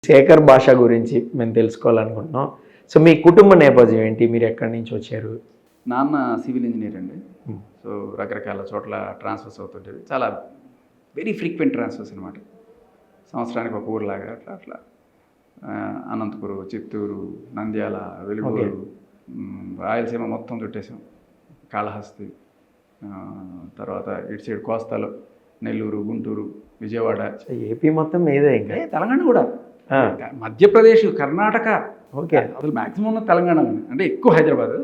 శేఖర్ భాష గురించి మేము తెలుసుకోవాలనుకుంటున్నాం. సో మీ కుటుంబ నేపథ్యం ఏంటి, మీరు ఎక్కడి నుంచి వచ్చారు? నాన్న సివిల్ ఇంజనీర్ అండి. సో రకరకాల చోట్ల ట్రాన్స్ఫర్స్ అవుతుంటేవి, చాలా వెరీ ఫ్రీక్వెంట్ ట్రాన్స్ఫర్స్ అనమాట. సంవత్సరానికి ఒక ఊరులాగా అట్లా అట్లా అనంతపురం, చిత్తూరు, నంద్యాల, వెలుగూరు, రాయలసీమ మొత్తం చుట్టేసాం. కాళహస్తి, తర్వాత ఇటు సైడ్ కోస్తాలో నెల్లూరు, గుంటూరు, విజయవాడ, ఏపీ మొత్తం మీదే, ఇంకా తెలంగాణ కూడా, మధ్యప్రదేశ్, కర్ణాటక. ఓకే, అసలు మ్యాక్సిమం ఉన్న తెలంగాణ అంటే ఎక్కువ హైదరాబాద్,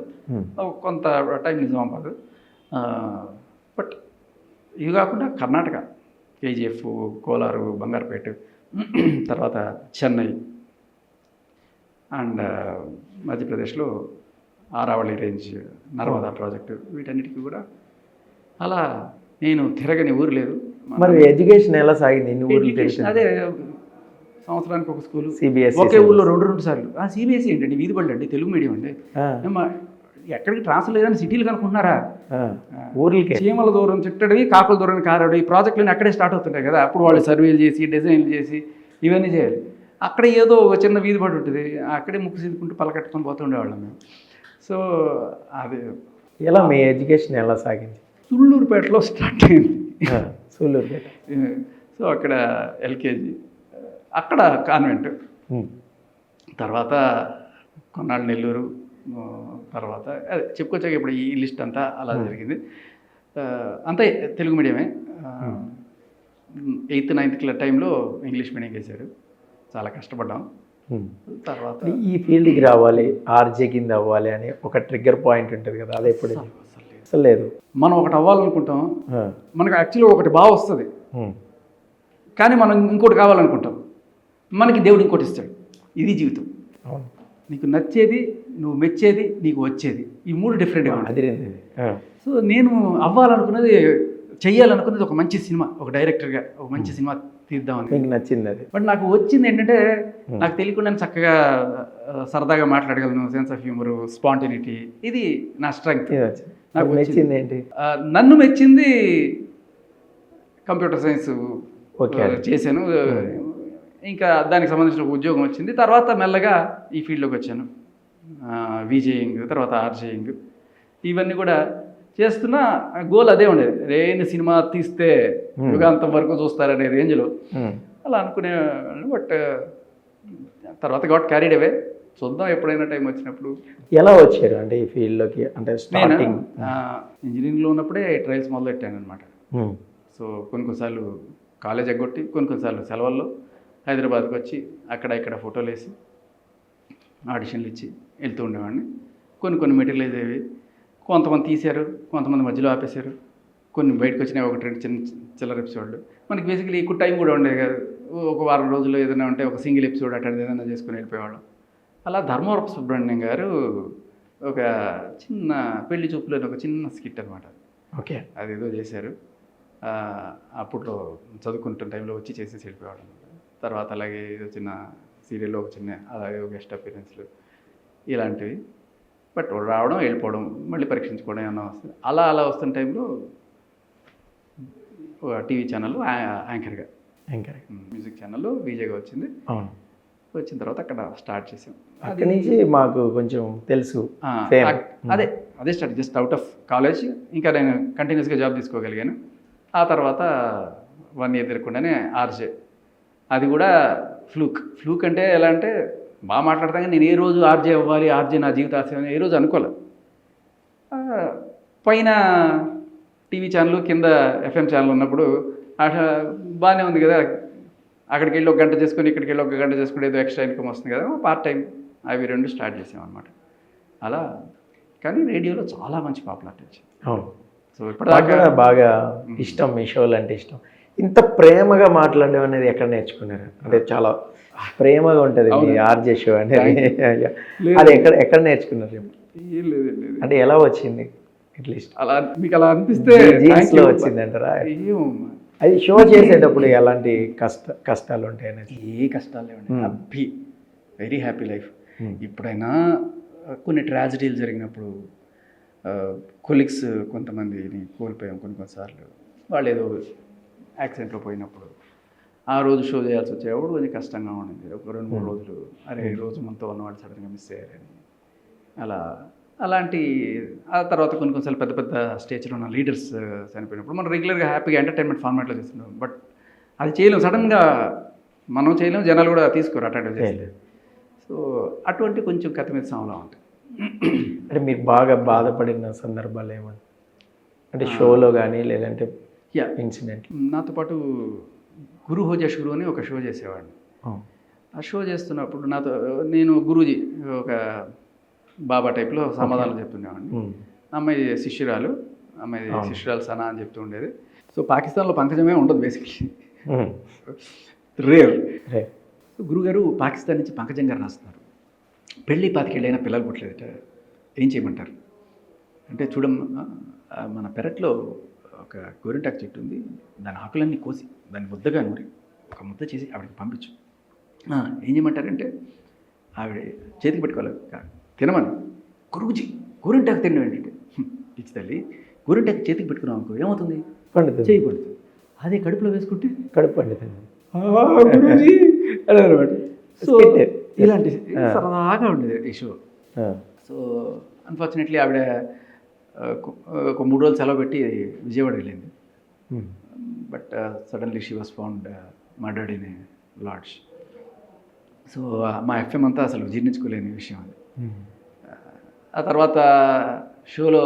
కొంత టైం నిజామాబాద్. బట్ ఇవి కాకుండా కర్ణాటక, కేజీఎఫ్, కోలారు, బంగారుపేట, తర్వాత చెన్నై అండ్ మధ్యప్రదేశ్లో ఆరావళి రేంజ్, నర్మదా ప్రాజెక్టు, వీటన్నిటికీ కూడా అలా నేను తిరగని ఊరు లేదు. మరి ఎడ్యుకేషన్ ఎలా సాగింది? అదే సంవత్సరానికి ఒక స్కూల్, సిబిఎస్ఈ, ఒకే ఊళ్ళో రెండు సార్లు. సిబిఎస్ఈ ఏంటండి, వీధి బళ్ళు అండి, తెలుగు మీడియం అండి. ఎక్కడికి ట్రాన్స్ఫర్ లేదని సిటీలు కనుకుంటున్నారా? ఊర్లకి చీమల దూరం చిట్టడివి, కాకుల దూరం కారడు, ఈ ప్రాజెక్టులు అక్కడే స్టార్ట్ అవుతుంటాయి కదా. అప్పుడు వాళ్ళు సర్వేలు చేసి, డిజైన్లు చేసి, ఇవన్నీ చేయాలి. అక్కడ ఏదో ఒక చిన్న వీధి బడి ఉంటుంది, అక్కడే ముక్కు సీదుకుంటూ పలకట్టుకొని పోతూ ఉండేవాళ్ళం మేము. సో అది ఎలా మీ ఎడ్యుకేషన్ ఎలా సాగింది? సుళ్ళూరుపేటలో స్టార్ట్ అయింది. సుళ్ళూరుపేట. సో అక్కడ ఎల్కేజీ, అక్కడ కాన్వెంట్, తర్వాత కొన్నాళ్ళు నెల్లూరు, తర్వాత అదే చెప్పుకొచ్చాక ఇప్పుడు ఈ లిస్ట్ అంతా అలా జరిగింది. అంతా తెలుగు మీడియమే. 8th, 9th టైంలో ఇంగ్లీష్ మీడియం వేశారు, చాలా కష్టపడ్డాం. తర్వాత ఈ ఫీల్డ్కి రావాలి, ఆర్జే కింద అవ్వాలి అని ఒక ట్రిగ్గర్ పాయింట్ ఉంటుంది కదా, అది ఎప్పుడు? అసలు లేదు. మనం ఒకటి అవ్వాలనుకుంటాం, మనకు యాక్చువల్లీ ఒకటి బాగా వస్తుంది, కానీ మనం ఇంకోటి కావాలనుకుంటాం, మనకి దేవుడు ఇంకోటి ఇస్తాడు. ఇది జీవితం. నీకు నచ్చేది, నువ్వు మెచ్చేది, నీకు వచ్చేది, ఈ మూడు డిఫరెంట్గా ఉంటుంది. సో నేను అవ్వాలనుకున్నది, చెయ్యాలనుకున్నది ఒక మంచి సినిమా, ఒక డైరెక్టర్గా ఒక మంచి సినిమా తీద్దామని. మీకు నచ్చింది అది. బట్ నాకు వచ్చింది ఏంటంటే, నాకు తెలియకుండా చక్కగా సరదాగా మాట్లాడగలను, సెన్స్ ఆఫ్ హ్యూమర్, స్పాంటినిటీ, ఇది నా స్ట్రెంగ్త్. నాకు మెచ్చింది ఏంటి? నన్ను మెచ్చింది కంప్యూటర్ సైన్స్ చేశాను. ఇంకా దానికి సంబంధించిన ఒక ఉద్యోగం వచ్చింది. తర్వాత మెల్లగా ఈ ఫీల్డ్లోకి వచ్చాను. విజేయింగ్, తర్వాత ఆర్జేయింగ్, ఇవన్నీ కూడా చేస్తున్న గోల్ అదే ఉండేది. రేని సినిమా తీస్తే యుగాంతం వరకు చూస్తారనే రేంజ్లో అలా అనుకునే. బట్ తర్వాత గాట్ క్యారీడ్ అవే. చూద్దాం ఎప్పుడైనా టైం వచ్చినప్పుడు. ఎలా వచ్చారు అంటే ఈ ఫీల్డ్లోకి? అంటే స్టార్టింగ్ ఇంజనీరింగ్లో ఉన్నప్పుడే ట్రయల్స్ మొదలు పెట్టాను అనమాట. సో కొన్నిసార్లు కాలేజ్ ఎగ్గొట్టి, కొన్నిసార్లు సెలవుల్లో హైదరాబాద్కి వచ్చి అక్కడ ఇక్కడ ఫోటోలు వేసి ఆడిషన్లు ఇచ్చి వెళ్తూ ఉండేవాడిని. కొన్ని మెటీరియల్ అయ్యేవి, కొంతమంది తీశారు, కొంతమంది మధ్యలో ఆపేశారు, కొన్ని బయటకు వచ్చినాయి, 1-2 చిల్లర ఎపిసోడ్లు. మనకి బేసికలీ ఎక్కువ టైం కూడా ఉండేది కాదు. ఒక వారం రోజుల్లో ఏదైనా ఉంటే ఒక సింగిల్ ఎపిసోడ్ అట్టండి ఏదైనా చేసుకుని వెళ్ళిపోయేవాళ్ళం. అలా ధర్మవరపు సుబ్రహ్మణ్యం గారు ఒక చిన్న పెళ్లి చూపులోని ఒక చిన్న స్కిట్ అనమాట. ఓకే, అదేదో చేశారు. అప్పట్లో చదువుకుంటున్న టైంలో వచ్చి చేసేసి వెళ్ళిపోయేవాళ్ళం. తర్వాత అలాగే ఏదో చిన్న సీరియల్లో ఒక చిన్న అలాగే గెస్ట్ అపీరెన్స్లు ఇలాంటివి. బట్ రావడం, వెళ్ళిపోవడం, మళ్ళీ పరీక్షించుకోవడం ఏమన్నా వస్తుంది. అలా వస్తున్న టైంలో టీవీ ఛానల్లో యాంకర్గా, మ్యూజిక్ ఛానల్లో విజయ్గా వచ్చింది. వచ్చిన తర్వాత అక్కడ స్టార్ట్ చేసాం. అక్కడి నుంచి మాకు కొంచెం తెలుసు. అదే start, just out of college. ఇంకా నేను కంటిన్యూస్గా జాబ్ తీసుకోగలిగాను. ఆ తర్వాత 1 year తిరగకుండానే ఆర్జే. అది కూడా ఫ్లూక్ అంటే ఎలా అంటే, బాగా మాట్లాడతాను, నేను ఏ రోజు ఆర్జే అవ్వాలి, ఆర్జే నా జీవిత ఆశయం ఏ రోజు అనుకోలే. పైన టీవీ ఛానల్, కింద FM ఛానల్ ఉన్నప్పుడు బాగానే ఉంది కదా, అక్కడికి వెళ్ళి 1 గంట చేసుకొని, ఇక్కడికి వెళ్ళి 1 గంట చేసుకుంటే ఏదో ఎక్స్ట్రా ఇన్కమ్ వస్తుంది కదా, పార్ట్ టైం అవి 2 స్టార్ట్ చేసామన్నమాట. అలా కానీ రేడియోలో చాలా మంచి పాపులారిటీ వచ్చింది. సో ఇప్పటిదాకా బాగా ఇష్టం, మీ షోలు అంటే ఇష్టం. ఇంత ప్రేమగా మాట్లాడడం అనేది ఎక్కడ నేర్చుకున్నారు? అంటే చాలా ప్రేమగా ఉంటుంది మీ ఆర్జే షో అనేది. అది ఎక్కడ నేర్చుకున్నారు? అంటే ఎలా వచ్చింది? అట్లీస్ట్ అలా మీకు అలా అనిపిస్తే జీన్స్లో వచ్చింది అంటారా? అది షో చేసేటప్పుడు ఎలాంటి కష్టాలు ఉంటాయి అనేది? ఏ కష్టాలు లేవండి, వెరీ హ్యాపీ లైఫ్. ఇప్పుడైనా కొన్ని ట్రాజడీలు జరిగినప్పుడు, కొలీగ్స్ కొంతమందిని కోల్పోయాం కొన్నిసార్లు, వాళ్ళు ఏదో యాక్సిడెంట్లో పోయినప్పుడు, ఆ రోజు షో చేయాల్సి వచ్చేటప్పుడు కొంచెం కష్టంగా ఉండింది. ఒక 2-3 రోజులు అరే ఈ రోజు మనతో ఉన్నవాడు సడన్గా మిస్ అయ్యారని అలాంటి. ఆ తర్వాత కొన్నిసార్లు పెద్ద పెద్ద స్టేజ్లో ఉన్న లీడర్స్ చనిపోయినప్పుడు మనం రెగ్యులర్గా హ్యాపీగా ఎంటర్టైన్మెంట్ ఫార్మాట్లో చేస్తున్నాం. బట్ అది చేయలేము, సడన్గా మనం చేయలేము, జనాలు కూడా తీసుకోరు అటెండ్ చేస్తే. సో అటువంటి కొంచెం కథ మీద సాంలో ఉంటాయి. అంటే మీరు బాగా బాధపడిన సందర్భాలు ఏమన్నా అంటే షోలో కానీ లేదంటే ఇన్సిడెంట్? నాతో పాటు గురు హోజా షురు అని ఒక షో చేసేవాడిని. ఆ షో చేస్తున్నప్పుడు నేను గురూజీ ఒక బాబా టైప్లో సమాధానం చెప్తుండేవాడిని. అమ్మాయి శిష్యురాలు సనా అని చెప్తూ ఉండేది. సో పాకిస్తాన్లో పంకజమే ఉండదు బేసిక్లీ, రేర్. గురుగారు పాకిస్తాన్ నుంచి పంకజం గారు రాస్తున్నారు, పెళ్ళి 25 ఏళ్ళైనా పిల్లలు పుట్టలేదట, ఏం చేయమంటారు అంటే, చూడమ్మా మన పెరట్లో ఒక గోరింటాకు చెట్టు ఉంది, దాని ఆకులన్నీ కోసి దాన్ని ముద్దగా నూరి ఒక ముద్ద చేసి ఆవిడకి పంపించు. ఏం చేయమంటారంటే ఆవిడ చేతికి పెట్టుకోవాలి, తినమని. గురువుజీ గోరింటాకు తినడం ఏంటంటే, ఇచ్చి తల్లి గోరింటాకు చేతికి పెట్టుకున్నాం అనుకో ఏమవుతుంది, పండుతుంది, చేయి పడుతుంది. అదే కడుపులో వేసుకుంటే కడుపు పండుతుంది గురూజీ అదే అనమాట. సో ఇలాంటి సరదాగా ఉండేది ఈ షో. సో అన్ఫార్చునేట్లీ ఆవిడ ఒక 3 రోజులు సెలవు పెట్టి విజయవాడ వెళ్ళింది. But suddenly she was found murdered in lodge. So మా ఎఫ్ఎం అంతా అసలు జీర్ణించుకోలేని విషయం అది. ఆ తర్వాత షోలో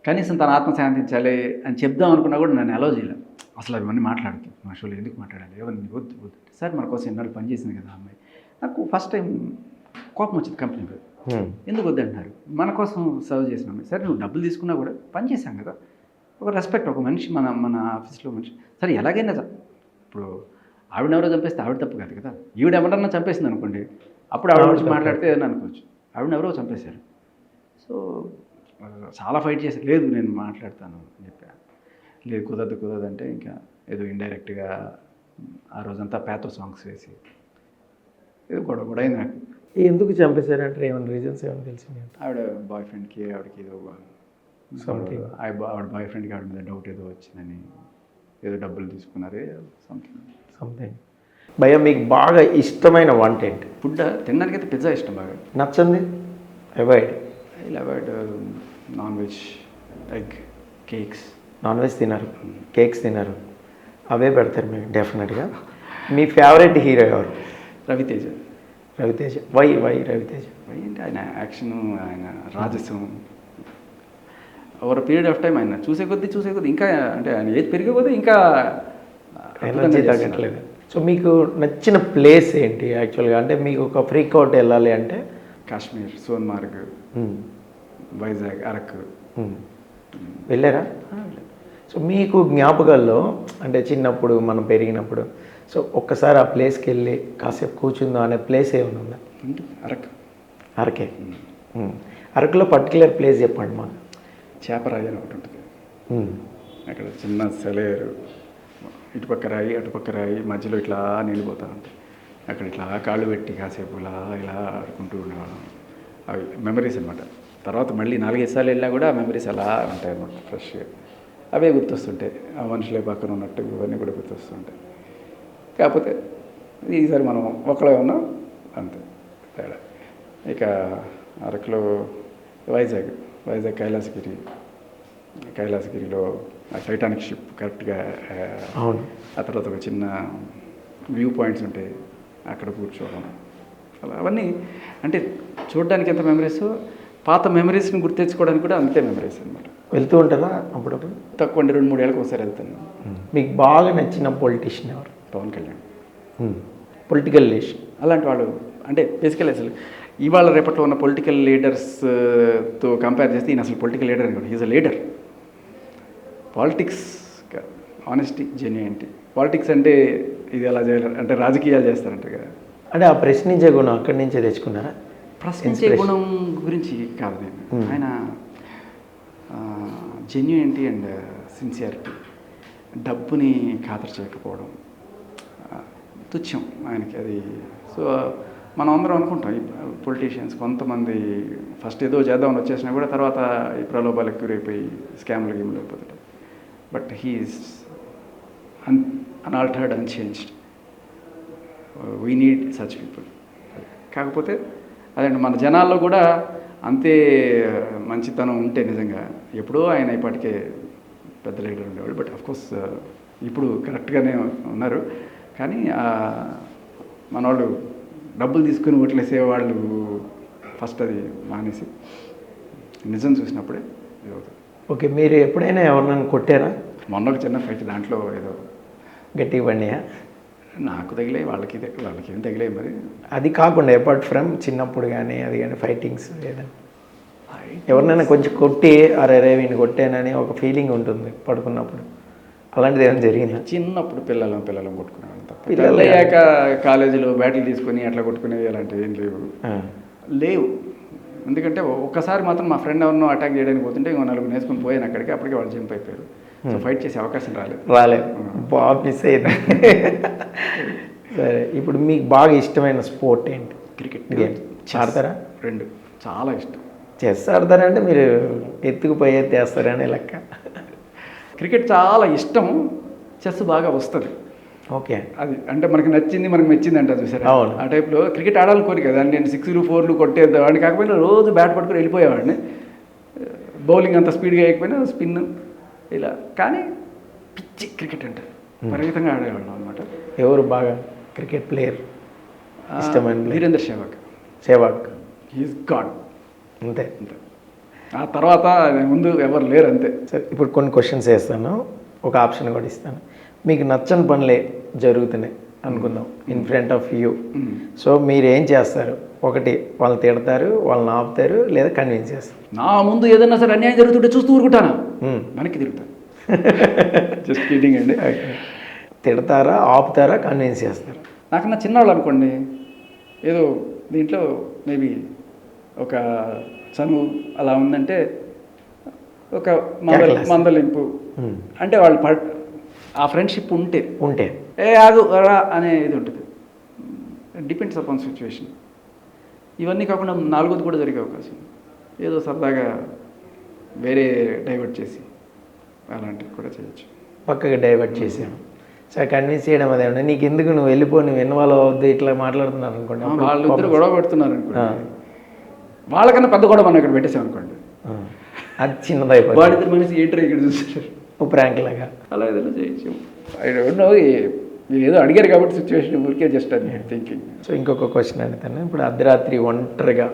కనీసం తన ఆత్మ శాంతించాలి అని చెప్దాం అనుకున్నా కూడా నన్ను అలౌ చేయలేదు. అసలు అవన్నీ మాట్లాడుతుంది మా షోలో, ఎందుకు మాట్లాడాలి, ఎవరిని వద్దు వద్దు సార్, మన కోసం ఎన్నాళ్ళు పనిచేసింది కదా అమ్మాయి. నాకు ఫస్ట్ టైం కోపం వచ్చింది కంపెనీ మీద, ఎందుకు వద్దంటున్నారు, మన కోసం సర్వ్ చేసిన అమ్మాయి. సరే నువ్వు డబ్బులు తీసుకున్నా కూడా పని చేశాం కదా, ఒక రెస్పెక్ట్, ఒక మనిషి మన ఆఫీస్లో మనిషి. సరే ఎలాగైనా ఇప్పుడు ఆవిడెవరో చంపేస్తే ఆవిడ తప్పు కాదు కదా, ఈవిడ ఎవరన్నా చంపేసింది అనుకోండి, అప్పుడు ఆవిడ గురించి మాట్లాడితే ఏదైనా అనుకోవచ్చు. ఆవిడెవరో చంపేశారు. సో చాలా ఫైట్ చేసి, లేదు నేను మాట్లాడతాను అని చెప్పా. లేదు కుదరదు అంటే ఇంకా ఏదో ఇండైరెక్ట్గా ఆ రోజంతా పేతో సాంగ్స్ వేసి ఏదో గొడవ అయింది నాకు. ఎందుకు చంపేశారంటే ఏమైనా రీజన్స్ ఏమైనా తెలిసింది? ఆవిడ బాయ్ ఫ్రెండ్కి ఆవిడకి ఏదో ఆవిడ బాయ్ ఫ్రెండ్కి ఆవిడ మీద డౌట్ ఏదో వచ్చిందని, ఏదో డబ్బులు తీసుకున్నారే సంథింగ్. భయ్యా మీకు బాగా ఇష్టమైన వంట ఏంటి? ఫుడ్ తినడానికి అయితే పిజ్జా ఇష్టం బాగా. నచ్చంది avoid non veg, egg, cakes. Non veg తినరు, కేక్స్ తినరు, అవే పెడతారు మీరు డెఫినెట్గా. మీ ఫేవరెట్ హీరో ఎవరు? రవితేజ. వై రవితేజ? వై అంటే ఆయన యాక్షను, ఆయన రాజసం, ఓవర్ పీరియడ్ ఆఫ్ టైం ఆయన చూసే కొద్దీ ఇంకా అంటే ఆయన ఏది పెరిగే కొద్దీ ఇంకా ఎనర్జీ తగ్గట్లేదు. సో మీకు నచ్చిన ప్లేస్ ఏంటి యాక్చువల్గా? అంటే మీకు ఒక ఫ్రీకౌట్ వెళ్ళాలి అంటే కాశ్మీర్, సోన్మార్గ్, వైజాగ్, అరకు. వెళ్ళారా? సో మీకు జ్ఞాపకాల్లో అంటే చిన్నప్పుడు మనం పెరిగినప్పుడు సో ఒక్కసారి ఆ ప్లేస్కి వెళ్ళి కాసేపు కూర్చుందాం అనే ప్లేస్ ఏమైనా ఉందా? అరకే. అరకులో పర్టికులర్ ప్లేస్ చెప్పండి మాకు. చేపరాయి అని ఒకటి ఉంటుంది, అక్కడ చిన్న సెలేరు, ఇటుపక్క రాయి అటుపక్క రాయి, మధ్యలో ఇట్లా నిండిపోతూ ఉంటాయి. అక్కడ ఇట్లా కాళ్ళు పెట్టి కాసేపు ఇలా ఆడుకుంటూ ఉండేవాళ్ళం. అవి మెమరీస్ అనమాట. తర్వాత మళ్ళీ 4-5 సార్లు వెళ్ళినా కూడా ఆ మెమరీస్ అలా ఉంటాయి అనమాట, ఫ్రెష్గా. అవే గుర్తొస్తుంటాయి, ఆ మనుషులే పక్కన ఉన్నట్టు ఇవన్నీ కూడా గుర్తొస్తుంటాయి. కాకపోతే ఈసారి మనం ఒకళ్ళే ఉన్నాం అంతే తేడా. ఇక అరకులో వైజాగ్ కైలాసగిరిలో ఆ టైటానిక్ షిప్ కరెక్ట్గా, ఆ తర్వాత ఒక చిన్న వ్యూ పాయింట్స్ ఉంటాయి, అక్కడ కూర్చోవడం, అలా అవన్నీ అంటే చూడడానికి ఎంత మెమరీస్, పాత మెమరీస్ని గుర్తించుకోవడానికి కూడా అంతే మెమరీస్ అనమాట. వెళ్తూ ఉంటారా అప్పుడప్పుడు? తక్కువ 2-3 ఏళ్ళకి ఒకసారి వెళ్తాను. మీకు బాగా నచ్చిన పొలిటీషియన్ ఎవరు? పవన్ కళ్యాణ్. పొలిటికల్ లీడర్ అలాంటి వాళ్ళు అంటే బేసికల్ అసలు ఇవాళ రేపట్లో ఉన్న పొలిటికల్ లీడర్స్తో కంపేర్ చేస్తే ఈయన అసలు పొలిటికల్ లీడర్ అని కూడా, is a leader. Politics honesty, genuinity. Politics అంటే ఇది ఎలా చేయాలి అంటే రాజకీయాలు చేస్తారంట కదా. అంటే ఆ ప్రశ్నించే గుణం అక్కడి నుంచే తెచ్చుకున్నారా? ప్రశ్నించే గుణం గురించి కాదు నేను, ఆయన జెన్యూనిటీ అండ్ సిన్సియారిటీ, డబ్బుని ఖాతరు చేయకపోవడం, తుచ్చం ఆయనకి అది. సో మనం అందరం అనుకుంటాం పొలిటీషియన్స్ కొంతమంది ఫస్ట్ ఏదో చేద్దామని వచ్చేసినా కూడా తర్వాత ఈ ప్రలోభాలకు గురైపోయి స్కామ్లు గేమ్లు అయిపోతాడు. But he's unaltered, unchanged. We need such people. కాకపోతే అదండి మన జనాల్లో కూడా అంతే మంచితనం ఉంటే నిజంగా ఎప్పుడో ఆయన ఇప్పటికే పెద్ద లీడర్ ఉండేవాడు. బట్ అఫ్కోర్స్ ఇప్పుడు కరెక్ట్గానే ఉన్నారు. కానీ మన వాళ్ళు డబ్బులు తీసుకుని ఓట్లేసేవాళ్ళు ఫస్ట్ అది మానేసి నిజం చూసినప్పుడే ఇది అవుతుంది. ఓకే, మీరు ఎప్పుడైనా ఎవరినైనా కొట్టారా? మొన్న ఒక చిన్న ఫైట్ దాంట్లో ఏదో గట్టిగా పడినాయా? నాకు తగిలే వాళ్ళకి ఏం తగిలే మరి. అది కాకుండా అపార్ట్ ఫ్రమ్ చిన్నప్పుడు కానీ అది కానీ ఫైటింగ్స్ ఏదైనా ఎవరినైనా కొంచెం కొట్టి అరే వీడిని కొట్టానని ఒక ఫీలింగ్ ఉంటుంది పడుకున్నప్పుడు, అలాంటిది ఏమైనా జరిగిందా? చిన్నప్పుడు పిల్లలను కొట్టుకునేవాళ్ళం తప్ప పిల్లలు అయ్యాక కాలేజీలో బ్యాటిల్ తీసుకొని అట్లా కొట్టుకునేవి అలాంటివి ఏం లేవు. ఎందుకంటే ఒక్కసారి మాత్రం మా ఫ్రెండ్ ఎవరినో అటాక్ చేయడానికి పోతుంటే ఇంకో 4 నేర్చుకుని పోయాను అక్కడికి. అప్పటికే వాళ్ళు జంప్ అయిపోయారు. సో ఫైట్ చేసే అవకాశం రాలేదు. బాగా మిస్ అయింది. సరే, ఇప్పుడు మీకు బాగా ఇష్టమైన స్పోర్ట్ ఏంటి? క్రికెట్ గేమ్ ఆడతారా? 2 చాలా ఇష్టం. చెస్ ఆడతారంటే మీరు ఎత్తుకుపోయి ఎత్తేస్తారని లెక్క. క్రికెట్ చాలా ఇష్టం, చెస్ బాగా వస్తుంది. ఓకే, అది అంటే మనకు మెచ్చింది అంట చూసారా. అవును, ఆ టైప్లో క్రికెట్ ఆడాలని కోరిక కదా. నేను 6లు 4లు కొట్టేద్దామని కాకపోయినా రోజు బ్యాట్ పట్టుకుని వెళ్ళిపోయేవాడిని. బౌలింగ్ అంత స్పీడ్గా వేయకపోయినా స్పిన్ ఇలా. కానీ పిచ్చి క్రికెట్ అంటే విపరీతంగా ఆడేవాళ్ళం అనమాట. ఎవరు బాగా క్రికెట్ ప్లేయర్ ఇష్టమైన? వీరేంద్ర సెహ్వాగ్. He's god. అంతే. ఆ తర్వాత ముందు ఎవరు లేరు అంతే. సరే, ఇప్పుడు కొన్ని క్వశ్చన్స్ వేస్తాను, ఒక ఆప్షన్ కూడా ఇస్తాను. మీకు నచ్చని పనులే జరుగుతున్నాయి అనుకుందాం in front of you. So మీరు ఏం చేస్తారు? ఒకటి, వాళ్ళని తిడతారు, వాళ్ళని ఆపుతారు, లేదా కన్విన్స్ చేస్తారు. నా ముందు ఏదైనా సరే అన్యాయం జరుగుతుంటే చూస్తూ ఊరుకుంటాను, మనకి తిరుగుతాను. జస్ట్ కిడింగ్ అండి. తిడతారా, ఆపుతారా, కన్విన్స్ చేస్తారా? నాకన్నా చిన్నవాళ్ళు అనుకోండి, ఏదో దీంట్లో మేబీ ఒక చనువు అలా ఉందంటే ఒక మందలింపు అంటే వాళ్ళు ఆ ఫ్రెండ్షిప్ ఉంటే ఆగు రా అనే ఇది ఉంటుంది. Depends upon situation. ఇవన్నీ కాకుండా 4వది కూడా జరిగే అవకాశం, ఏదో సరదాగా వేరే డైవర్ట్ చేసి అలాంటివి కూడా చేయొచ్చు. పక్కగా డైవర్ట్ చేసాను. సరే, కన్విన్స్ చేయడం అదేమన్నా నీకు ఎందుకు, నువ్వు వెళ్ళిపో, నువ్వు ఇన్వాల్వ్ అవద్దు, ఇట్లా మాట్లాడుతున్నాను అనుకోండి. వాళ్ళిద్దరు గొడవ పెడుతున్నారు అనుకోండి, వాళ్ళకన్నా పెద్ద గొడవ మనం ఇక్కడ పెట్టేసాం అనుకోండి, అది చిన్నదైపోయింది. వాళ్ళిద్దరు మనిషి ఏంటో ఇక్కడ చూసారు ప్రాంక్ లాగా అలా ఏదైనా చేయొచ్చు. ఐ డోంట్ నో, మీరు ఏదో అడిగారు కాబట్టి సిచ్యువేషన్ ఊరికే జస్ట్ అది థింకింగ్. సో ఇంకొక క్వశ్చన్ అడుగుతాను. ఇప్పుడు అర్ధరాత్రి ఒంటరిగా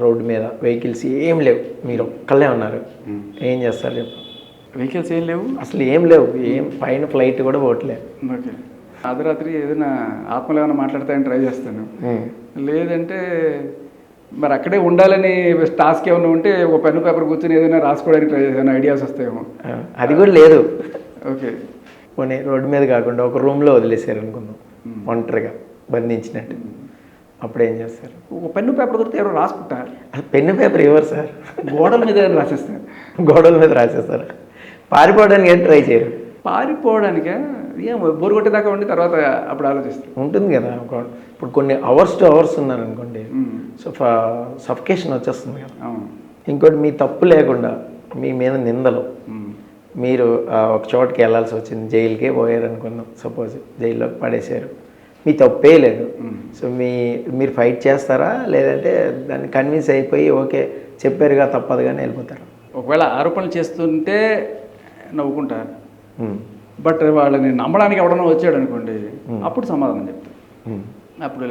రోడ్డు మీద వెహికల్స్ ఏం లేవు, మీరు ఒక్కళ్ళే ఉన్నారు, ఏం చేస్తారు చెప్పు? వెహికల్స్ ఏం లేవు, అసలు ఏం లేవు, ఏం పైన ఫ్లైట్ కూడా పోవట్లేదు. ఓకే, అర్ధరాత్రి ఏదైనా ఆత్మలు ఏమైనా మాట్లాడతాయని ట్రై చేస్తాను. లేదంటే మరి అక్కడే ఉండాలని టాస్క్ ఏమైనా ఉంటే ఒక పెన్ను పేపర్ కూర్చొని ఏదైనా రాసుకోవడానికి ట్రై చేసాను, ఐడియాస్ వస్తాయేమో. అది కూడా లేదు. ఓకే, పోనీ రోడ్డు మీద కాకుండా ఒక రూమ్లో వదిలేసారు అనుకుందాం, ఒంటరిగా బంధించినట్టు, అప్పుడు ఏం చేస్తారు? ఒక పెన్ను పేపర్ దొరికితే ఎవరు రాసుకుంటారు? పెన్ను పేపర్ ఎవరు సార్? గోడల మీద రాసేస్తారు. గోడల మీద రాసేస్తారు. పారిపోవడానికి ఏం ట్రై చేయరు? పారిపోవడానికే ఏం బోరు కొట్టేదాకా ఉండి తర్వాత అప్పుడు ఆలోచిస్తారు. ఉంటుంది కదా, ఇప్పుడు కొన్ని అవర్స్ టు అవర్స్ ఉన్నారనుకోండి, సో సఫికేషన్ వచ్చేస్తుంది కదా. ఇంకోటి, మీ తప్పు లేకుండా మీ మీద నిందలు, మీరు ఒక చోటుకి వెళ్ళాల్సి వచ్చింది, జైలుకే పోయారు అనుకుందాం, సపోజ్ జైల్లోకి పడేశారు, మీ తప్పే లేదు. సో మీరు ఫైట్ చేస్తారా, లేదంటే దాన్ని కన్విన్స్ అయిపోయి ఓకే చెప్పారుగా తప్పదు కానీ వెళ్ళిపోతారు? ఒకవేళ ఆరోపణలు చేస్తుంటే నవ్వుకుంటారు, బట్ వాళ్ళని నమ్మడానికి ఎవడన్నా వచ్చాడు అనుకోండి, అప్పుడు సమాధానం చెప్తారు. అప్పుడు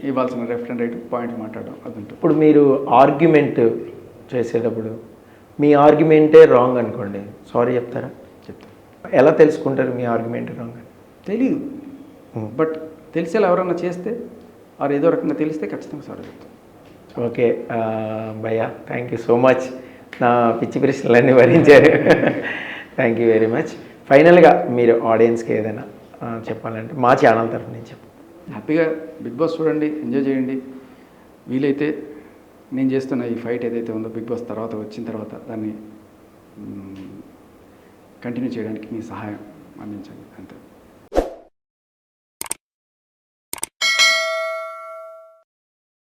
ఇవ్వాల్సిన లెఫ్ట్ అండ్ రైట్ పాయింట్ మాట్లాడడం అది ఉంటుంది. ఇప్పుడు మీరు ఆర్గ్యుమెంట్ చేసేటప్పుడు మీ ఆర్గ్యుమెంటే రాంగ్ అనుకోండి, సారీ చెప్తారా? చెప్తారు. ఎలా తెలుసుకుంటారు మీ ఆర్గ్యుమెంట్ రాంగ్ అని? తెలియదు, బట్ తెలిసేలా ఎవరన్నా చేస్తే ఆరు ఏదో రకంగా తెలిస్తే ఖచ్చితంగా సారీ చెప్తాను. ఓకే భయ్యా, థ్యాంక్ యూ సో మచ్, నా పిచ్చి ప్రశ్నలన్నీ భరించారు. Thank you very much. ఫైనల్గా మీరు ఆడియన్స్కి ఏదైనా చెప్పాలంటే మా ఛానల్ తరఫు నుంచి చెప్పండి. హ్యాపీగా బిగ్ బాస్ చూడండి, ఎంజాయ్ చేయండి. వీలైతే నేను చేస్తున్న ఈ ఫైట్ ఏదైతే ఉందో బిగ్ బాస్ తర్వాత వచ్చిన తర్వాత దాన్ని కంటిన్యూ చేయడానికి మీ సహాయం అందించండి అంతే.